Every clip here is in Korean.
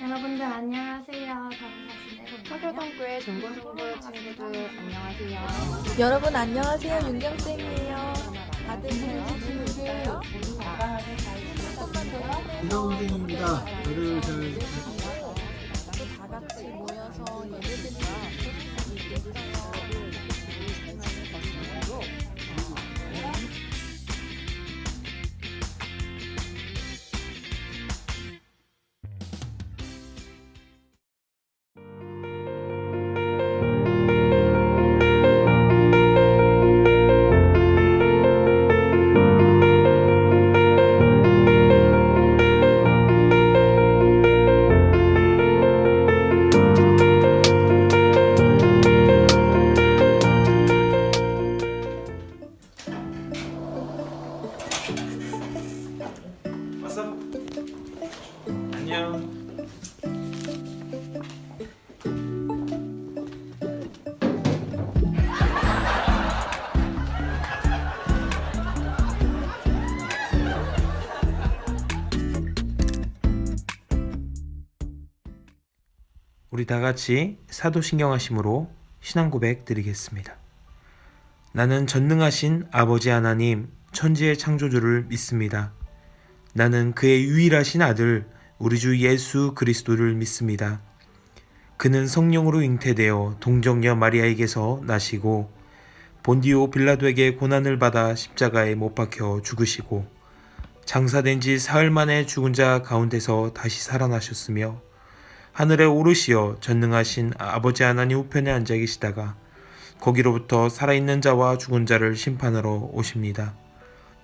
여러분들 안녕하세요. 반갑습니다. 서교동교회 중고등부 친구들 안녕하세요. 여러분 안녕하세요. 윤경쌤이에요. 다들 잘 지내셨어요? 조금만 더 이성생입니다. 저를 다 같이 모여서 예배드리는 소식이 있겠어요. 왔어? 안녕. 우리 다 같이 사도신경하심으로 신앙 고백 드리겠습니다. 나는 전능하신 아버지 하나님, 천지의 창조주를 믿습니다. 나는 그의 유일하신 아들, 우리 주 예수 그리스도를 믿습니다. 그는 성령으로 잉태되어 동정녀 마리아에게서 나시고 본디오 빌라도에게 고난을 받아 십자가에 못 박혀 죽으시고 장사된 지 사흘 만에 죽은 자 가운데서 다시 살아나셨으며 하늘에 오르시어 전능하신 아버지 하나님 우편에 앉아 계시다가 거기로부터 살아있는 자와 죽은 자를 심판하러 오십니다.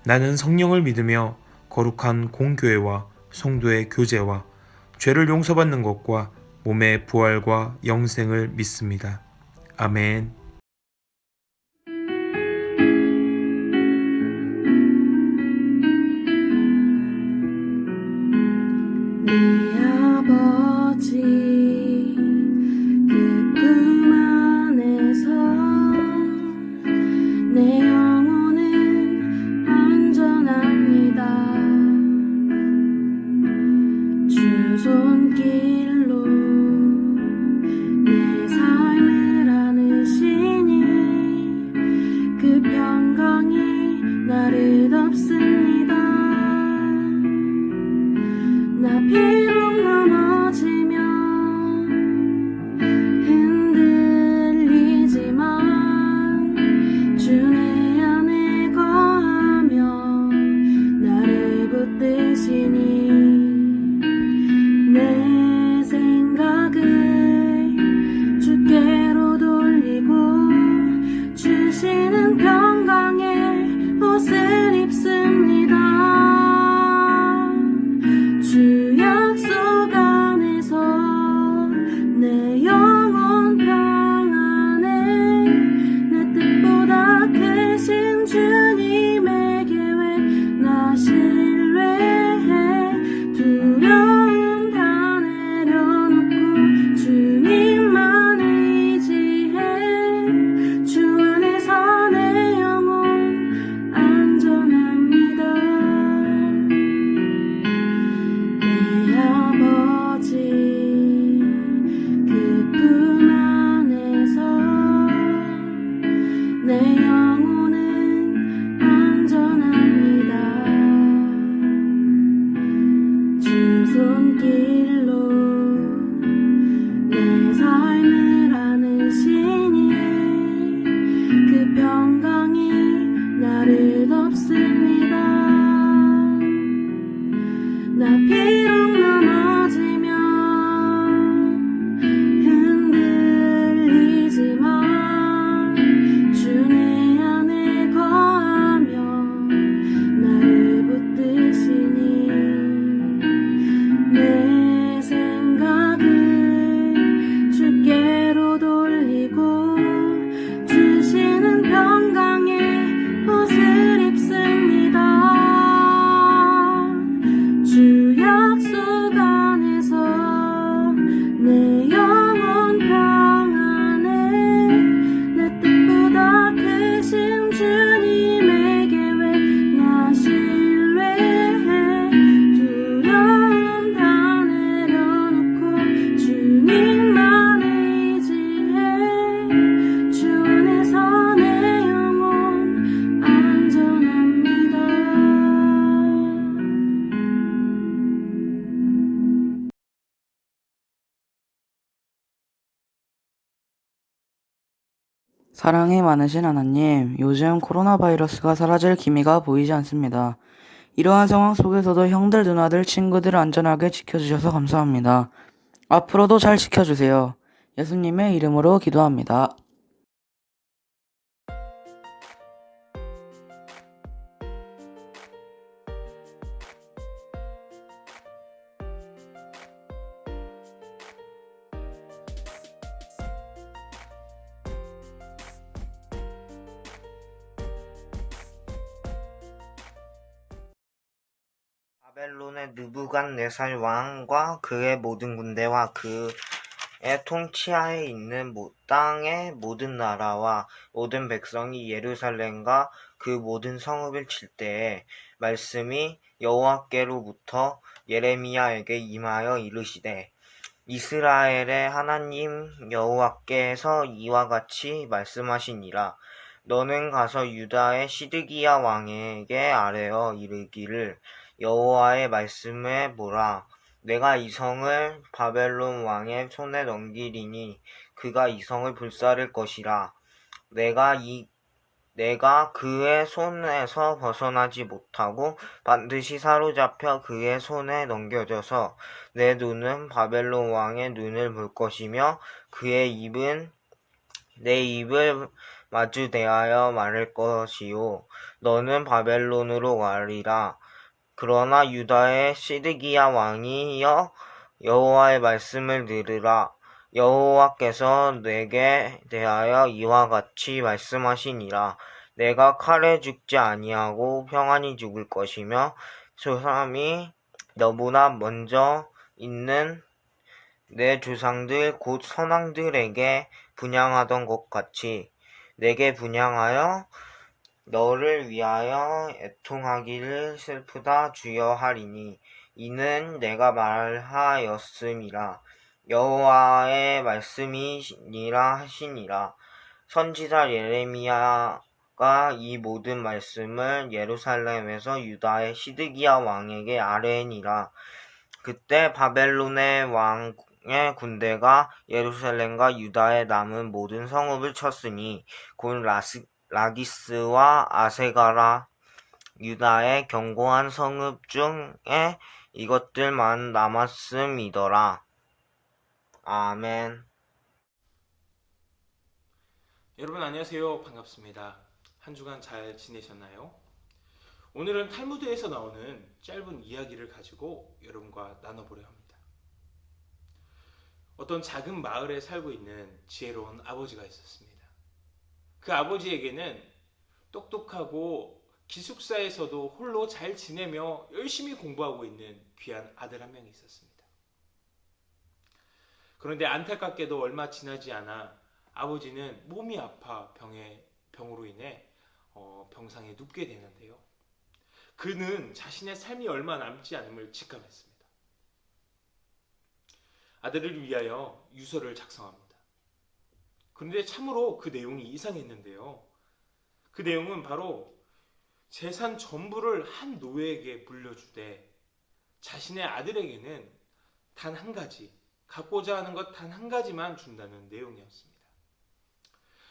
나는 성령을 믿으며 거룩한 공교회와 성도의 교제와 죄를 용서받는 것과 몸의 부활과 영생을 믿습니다. 아멘. 네 아버지 그 품 안에서 내 영혼은 안전합니다. 주 손길로 내 삶을 안으시니 그 평강이 나를 덮습니다. 나 비록 넘어지면 흔들리지만 주 내 안에 거하며 나를 붙드시니 내 생 사랑이 많으신 하나님, 요즘 코로나 바이러스가 사라질 기미가 보이지 않습니다. 이러한 상황 속에서도 형들, 누나들, 친구들 안전하게 지켜주셔서 감사합니다. 앞으로도 잘 지켜주세요. 예수님의 이름으로 기도합니다. 바벨론의 느부갓네살 왕과 그의 모든 군대와 그의 통치하에 있는 땅의 모든 나라와 모든 백성이 예루살렘과 그 모든 성읍을 칠 때에 말씀이 여호와께로부터 예레미야에게 임하여 이르시되 이스라엘의 하나님 여호와께서 이와 같이 말씀하시니라. 너는 가서 유다의 시드기야 왕에게 아뢰어 이르기를 여호와의 말씀에 보라. 내가 이 성을 바벨론 왕의 손에 넘기리니 그가 이 성을 불사를 것이라. 내가 그의 손에서 벗어나지 못하고 반드시 사로잡혀 그의 손에 넘겨져서 내 눈은 바벨론 왕의 눈을 볼 것이며 그의 입은 내 입을 마주 대하여 말할 것이요 너는 바벨론으로 가리라. 그러나 유다의 시드기야 왕이여 여호와의 말씀을 들으라. 여호와께서 내게 대하여 이와 같이 말씀하시니라. 내가 칼에 죽지 아니하고 평안히 죽을 것이며 조상이 너보다 먼저 있는 내 조상들 곧 선왕들에게 분향하던 것 같이 내게 분향하여 너를 위하여 애통하기를 슬프다 주여 하리니 이는 내가 말하였음이라. 여호와의 말씀이니라 하시니라. 선지자 예레미야가 이 모든 말씀을 예루살렘에서 유다의 시드기야 왕에게 아뢰니라. 그때 바벨론의 왕의 군대가 예루살렘과 유다의 남은 모든 성읍을 쳤으니 곧 라기스와 아세가라 유다의 견고한 성읍 중에 이것들만 남았음이더라. 아멘. 여러분 안녕하세요. 반갑습니다. 한 주간 잘 지내셨나요? 오늘은 탈무드에서 나오는 짧은 이야기를 가지고 여러분과 나눠보려 합니다. 어떤 작은 마을에 살고 있는 지혜로운 아버지가 있었습니다. 그 아버지에게는 똑똑하고 기숙사에서도 홀로 잘 지내며 열심히 공부하고 있는 귀한 아들 한 명이 있었습니다. 그런데 안타깝게도 얼마 지나지 않아 아버지는 몸이 아파 병으로 인해 병상에 눕게 되는데요. 그는 자신의 삶이 얼마 남지 않음을 직감했습니다. 아들을 위하여 유서를 작성합니다. 그런데 참으로 그 내용이 이상했는데요. 그 내용은 바로 재산 전부를 한 노예에게 물려주되 자신의 아들에게는 단 한 가지, 갖고자 하는 것 단 한 가지만 준다는 내용이었습니다.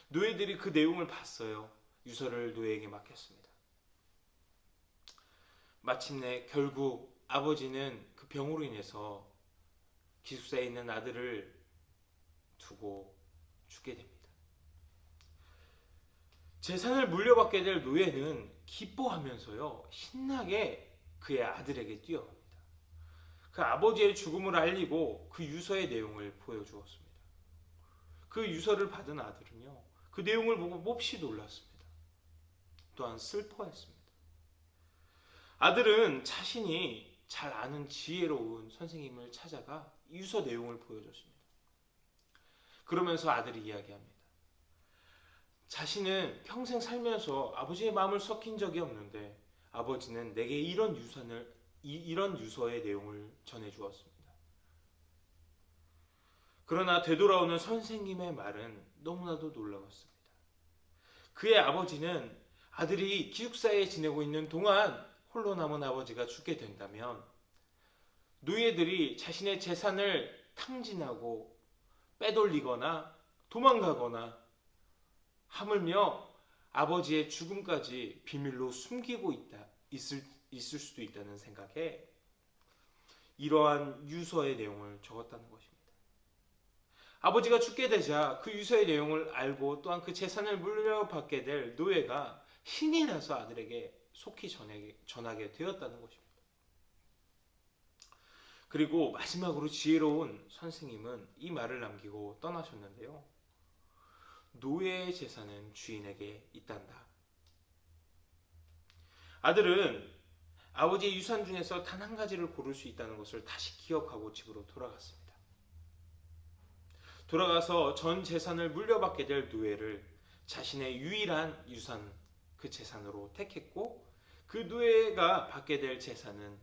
노예들이 그 내용을 봤어요. 유서를 노예에게 맡겼습니다. 마침내 결국 아버지는 그 병으로 인해서 기숙사에 있는 아들을 두고 죽게 됩니다. 재산을 물려받게 될 노예는 기뻐하면서요 신나게 그의 아들에게 뛰어갑니다. 그 아버지의 죽음을 알리고 그 유서의 내용을 보여주었습니다. 그 유서를 받은 아들은요 그 내용을 보고 몹시 놀랐습니다. 또한 슬퍼했습니다. 아들은 자신이 잘 아는 지혜로운 선생님을 찾아가 유서 내용을 보여줬습니다. 그러면서 아들이 이야기합니다. 자신은 평생 살면서 아버지의 마음을 썩힌 적이 없는데 아버지는 내게 이런 유서의 내용을 전해주었습니다. 그러나 되돌아오는 선생님의 말은 너무나도 놀라웠습니다. 그의 아버지는 아들이 기숙사에 지내고 있는 동안 홀로 남은 아버지가 죽게 된다면 노예들이 자신의 재산을 탕진하고 빼돌리거나 도망가거나 하물며 아버지의 죽음까지 비밀로 숨기고 있을 수도 있다는 생각에 이러한 유서의 내용을 적었다는 것입니다. 아버지가 죽게 되자 그 유서의 내용을 알고 또한 그 재산을 물려받게 될 노예가 신이 나서 아들에게 속히 전하게 되었다는 것입니다. 그리고 마지막으로 지혜로운 선생님은 이 말을 남기고 떠나셨는데요. 노예의 재산은 주인에게 있단다. 아들은 아버지의 유산 중에서 단 한 가지를 고를 수 있다는 것을 다시 기억하고 집으로 돌아갔습니다. 돌아가서 전 재산을 물려받게 될 노예를 자신의 유일한 유산, 그 재산으로 택했고, 그 노예가 받게 될 재산은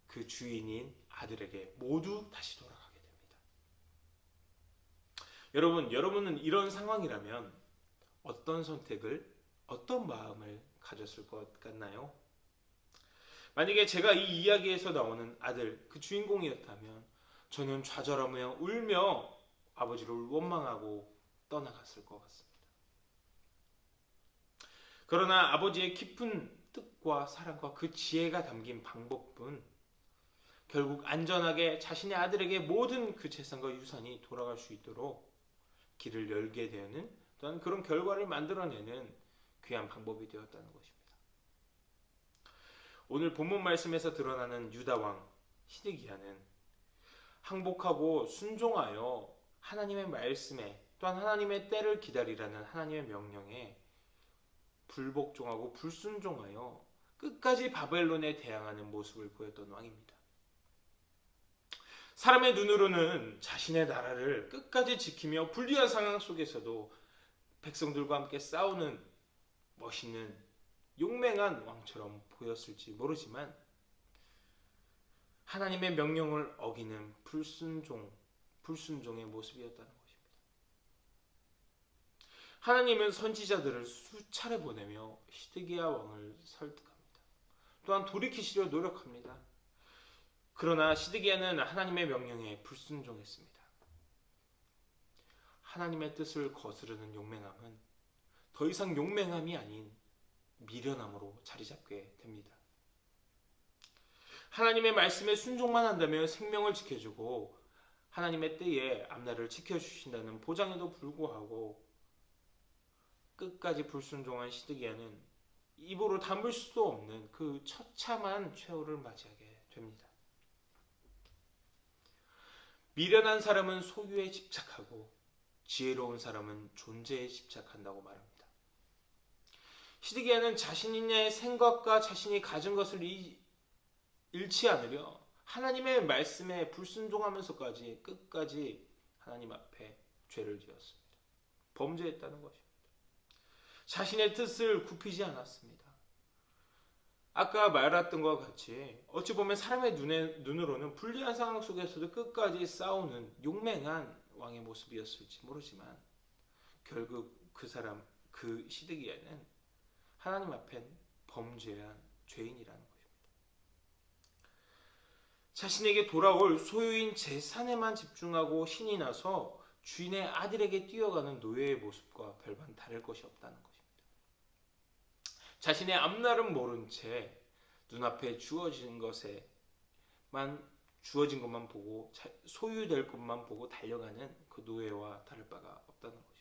그 주인인 아들에게 모두 다시 돌아가게 됩니다. 여러분은 이런 상황이라면 어떤 선택을, 어떤 마음을 가졌을 것 같나요? 만약에 제가 이 이야기에서 나오는 아들, 그 주인공이었다면 저는 좌절하며 울며 아버지를 원망하고 떠나갔을 것 같습니다. 그러나 아버지의 깊은 뜻과 사랑과 그 지혜가 담긴 방법은 결국 안전하게 자신의 아들에게 모든 그 재산과 유산이 돌아갈 수 있도록 길을 열게 되는, 또한 그런 결과를 만들어내는 귀한 방법이 되었다는 것입니다. 오늘 본문 말씀에서 드러나는 유다왕 시드기야는 항복하고 순종하여 하나님의 말씀에, 또한 하나님의 때를 기다리라는 하나님의 명령에 불복종하고 불순종하여 끝까지 바벨론에 대항하는 모습을 보였던 왕입니다. 사람의 눈으로는 자신의 나라를 끝까지 지키며 불리한 상황 속에서도 백성들과 함께 싸우는 멋있는 용맹한 왕처럼 보였을지 모르지만, 하나님의 명령을 어기는 불순종의 모습이었다는 것입니다. 하나님은 선지자들을 수차례 보내며 시드기야 왕을 설득합니다. 또한 돌이키시려 노력합니다. 그러나 시드기야는 하나님의 명령에 불순종했습니다. 하나님의 뜻을 거스르는 용맹함은 더 이상 용맹함이 아닌 미련함으로 자리 잡게 됩니다. 하나님의 말씀에 순종만 한다면 생명을 지켜주고 하나님의 때에 앞날을 지켜주신다는 보장에도 불구하고 끝까지 불순종한 시드기야는 입으로 담을 수도 없는 그 처참한 최후를 맞이하게 됩니다. 미련한 사람은 소유에 집착하고 지혜로운 사람은 존재에 집착한다고 말합니다. 시드기야는 자신의 생각과 자신이 가진 것을 잃지 않으려 하나님의 말씀에 불순종하면서까지 끝까지 하나님 앞에 죄를 지었습니다. 범죄했다는 것입니다. 자신의 뜻을 굽히지 않았습니다. 아까 말했던 것과 같이 어찌 보면 사람의 눈으로는 불리한 상황 속에서도 끝까지 싸우는 용맹한 왕의 모습이었을지 모르지만, 결국 그 시드기야는 하나님 앞엔 범죄한 죄인이라는 것입니다. 자신에게 돌아올 소유인 재산에만 집중하고 신이 나서 주인의 아들에게 뛰어가는 노예의 모습과 별반 다를 것이 없다는 것입니다. 자신의 앞날은 모른 채 눈앞에 주어진 것만 보고 소유될 것만 보고 달려가는 그 노예와 다를 바가 없다는 것입니다.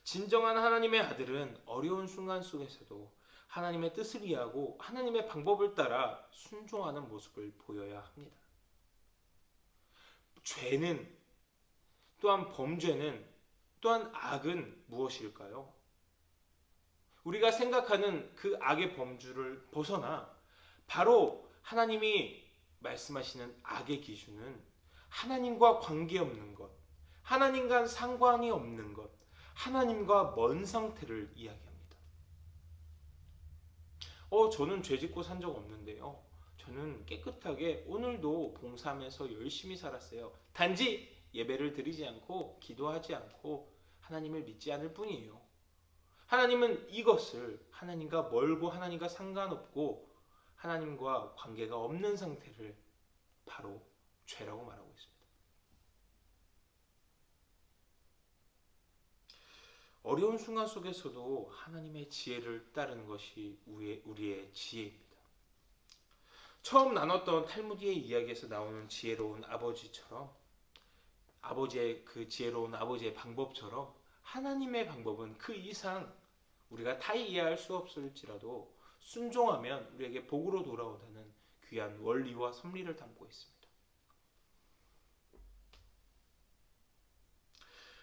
진정한 하나님의 아들은 어려운 순간 속에서도 하나님의 뜻을 이해하고 하나님의 방법을 따라 순종하는 모습을 보여야 합니다. 죄는, 또한 범죄는, 또한 악은 무엇일까요? 우리가 생각하는 그 악의 범주를 벗어나 바로 하나님이 말씀하시는 악의 기준은 하나님과 관계없는 것, 하나님과 상관이 없는 것, 하나님과 먼 상태를 이야기합니다. 저는 죄 짓고 산 적 없는데요. 저는 깨끗하게 오늘도 봉사하면서 열심히 살았어요. 단지 예배를 드리지 않고 기도하지 않고 하나님을 믿지 않을 뿐이에요. 하나님은 이것을 하나님과 멀고 하나님과 상관없고 하나님과 관계가 없는 상태를 바로 죄라고 말하고 있습니다. 어려운 순간 속에서도 하나님의 지혜를 따르는 것이 우리의 지혜입니다. 처음 나눴던 탈무드의 이야기에서 나오는 지혜로운 아버지처럼, 아버지의 그 지혜로운 아버지의 방법처럼 하나님의 방법은 그 이상 우리가 다 이해할 수 없을지라도 순종하면 우리에게 복으로 돌아오다는 귀한 원리와 섭리를 담고 있습니다.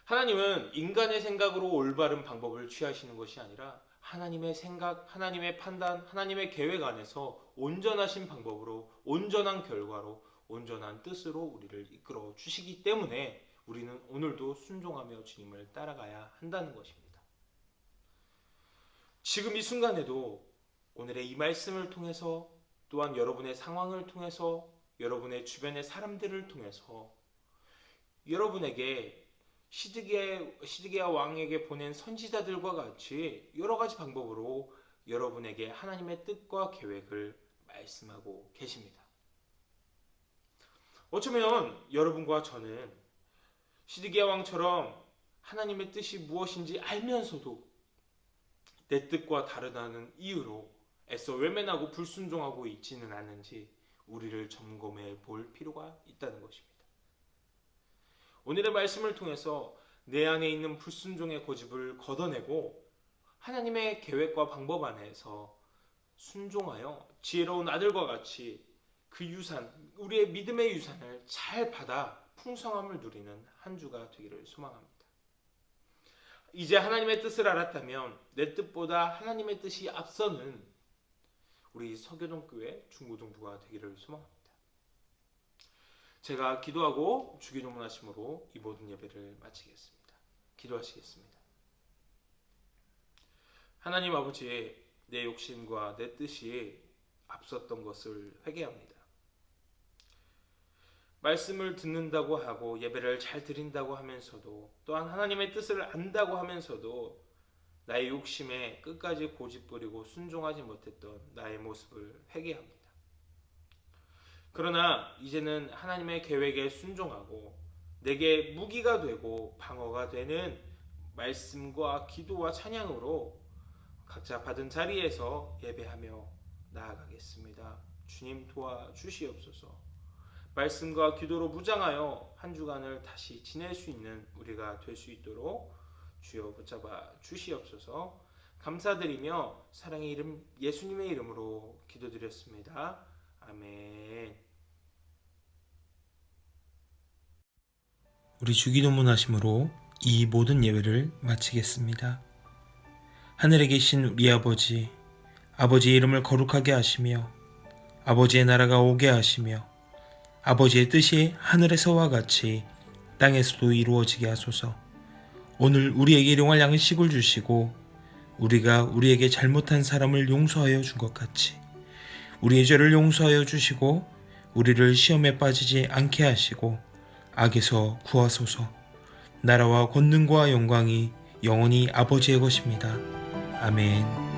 하나님은 인간의 생각으로 올바른 방법을 취하시는 것이 아니라 하나님의 생각, 하나님의 판단, 하나님의 계획 안에서 온전하신 방법으로, 온전한 결과로, 온전한 뜻으로 우리를 이끌어 주시기 때문에 우리는 오늘도 순종하며 주님을 따라가야 한다는 것입니다. 지금 이 순간에도 오늘의 이 말씀을 통해서, 또한 여러분의 상황을 통해서, 여러분의 주변의 사람들을 통해서 여러분에게 시드기야 왕에게 보낸 선지자들과 같이 여러 가지 방법으로 여러분에게 하나님의 뜻과 계획을 말씀하고 계십니다. 어쩌면 여러분과 저는 시드기야 왕처럼 하나님의 뜻이 무엇인지 알면서도 내 뜻과 다르다는 이유로 애써 외면하고 불순종하고 있지는 않은지 우리를 점검해 볼 필요가 있다는 것입니다. 오늘의 말씀을 통해서 내 안에 있는 불순종의 고집을 걷어내고 하나님의 계획과 방법 안에서 순종하여 지혜로운 아들과 같이 그 유산, 우리의 믿음의 유산을 잘 받아 풍성함을 누리는 한 주가 되기를 소망합니다. 이제 하나님의 뜻을 알았다면 내 뜻보다 하나님의 뜻이 앞서는 우리 서교동교회 중고등부가 되기를 소망합니다. 제가 기도하고 주기도문 하심으로 이 모든 예배를 마치겠습니다. 기도하시겠습니다. 하나님 아버지, 내 욕심과 내 뜻이 앞섰던 것을 회개합니다. 말씀을 듣는다고 하고 예배를 잘 드린다고 하면서도, 또한 하나님의 뜻을 안다고 하면서도 나의 욕심에 끝까지 고집부리고 순종하지 못했던 나의 모습을 회개합니다. 그러나 이제는 하나님의 계획에 순종하고 내게 무기가 되고 방어가 되는 말씀과 기도와 찬양으로 각자 받은 자리에서 예배하며 나아가겠습니다. 주님 도와주시옵소서. 말씀과 기도로 무장하여 한 주간을 다시 지낼 수 있는 우리가 될 수 있도록 주여 붙잡아 주시옵소서. 감사드리며 사랑의 이름 예수님의 이름으로 기도드렸습니다. 아멘. 우리 주기도문 하심으로 이 모든 예배를 마치겠습니다. 하늘에 계신 우리 아버지, 아버지의 이름을 거룩하게 하시며 아버지의 나라가 오게 하시며 아버지의 뜻이 하늘에서와 같이 땅에서도 이루어지게 하소서. 오늘 우리에게 일용할 양식을 주시고 우리가 우리에게 잘못한 사람을 용서하여 준 것 같이 우리의 죄를 용서하여 주시고 우리를 시험에 빠지지 않게 하시고 악에서 구하소서. 나라와 권능과 영광이 영원히 아버지의 것입니다. 아멘.